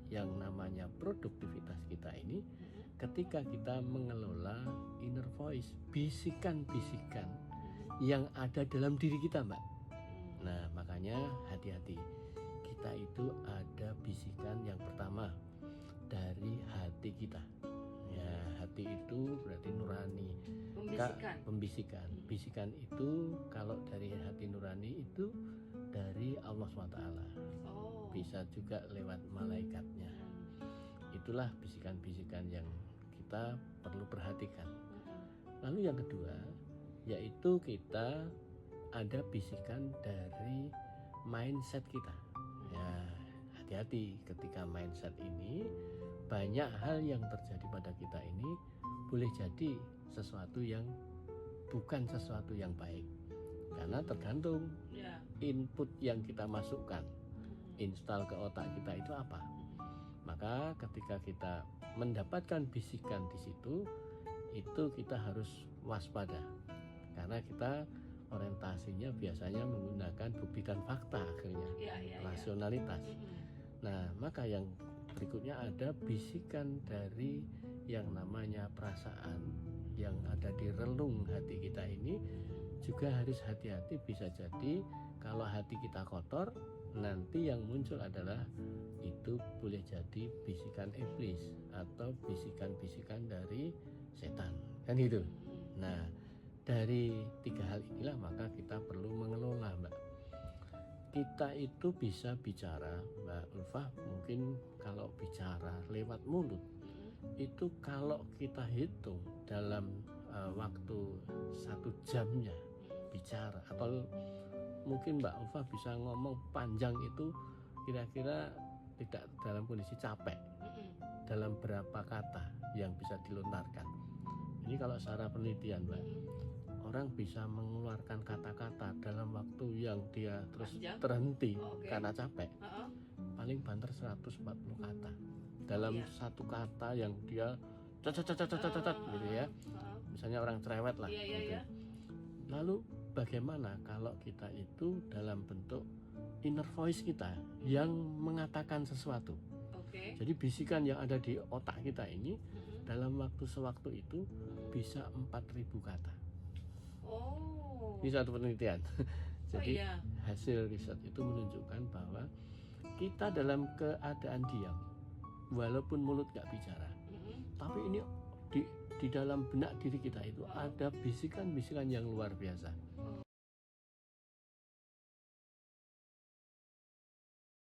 yang namanya produktivitas kita ini ketika kita mengelola inner voice, bisikan-bisikan yang ada dalam diri kita, Mbak. Nah, makanya hati-hati. Kita itu ada bisikan yang pertama dari hati kita. Ya, hati itu berarti nurani. Pembisikan. Bisikan itu kalau dari hati nurani itu dari Allah SWT. Bisa juga lewat malaikatnya. Itulah bisikan-bisikan yang kita perlu perhatikan. Lalu yang kedua, yaitu kita ada bisikan dari mindset kita. Ya, hati-hati ketika mindset ini banyak hal yang terjadi pada kita ini boleh jadi sesuatu yang bukan sesuatu yang baik. Karena tergantung input yang kita masukkan, install ke otak kita itu apa. Maka ketika kita mendapatkan bisikan di situ, itu kita harus waspada. Karena kita orientasinya biasanya menggunakan bukti dan fakta akhirnya, rasionalitas. Nah, maka yang berikutnya ada bisikan dari yang namanya perasaan yang ada di relung hati kita ini juga harus hati-hati. Bisa jadi kalau hati kita kotor, nanti yang muncul adalah itu boleh jadi bisikan iblis atau bisikan-bisikan dari setan, kan gitu. Nah, dari tiga hal inilah maka kita perlu mengelola, Mbak. Kita itu bisa bicara, Mbak Ulfa, mungkin kalau bicara lewat mulut itu kalau kita hitung dalam waktu 1 jamnya bicara, atau mungkin Mbak Ulfa bisa ngomong panjang itu kira-kira tidak dalam kondisi capek, dalam berapa kata yang bisa dilontarkan. Ini kalau secara penelitian, Mbak, orang bisa mengeluarkan kata-kata dalam waktu yang dia terus terhenti karena capek, paling banter 140 kata dalam satu kata yang dia cacat gitu ya. Misalnya orang cerewet lah gitu. Lalu bagaimana kalau kita itu dalam bentuk inner voice kita yang mengatakan sesuatu. Jadi bisikan yang ada di otak kita ini dalam waktu sewaktu itu bisa 4.000 kata. Ini satu penelitian. Jadi hasil riset itu menunjukkan bahwa kita dalam keadaan diam, walaupun mulut gak bicara, tapi ini di dalam benak diri kita itu ada bisikan-bisikan yang luar biasa.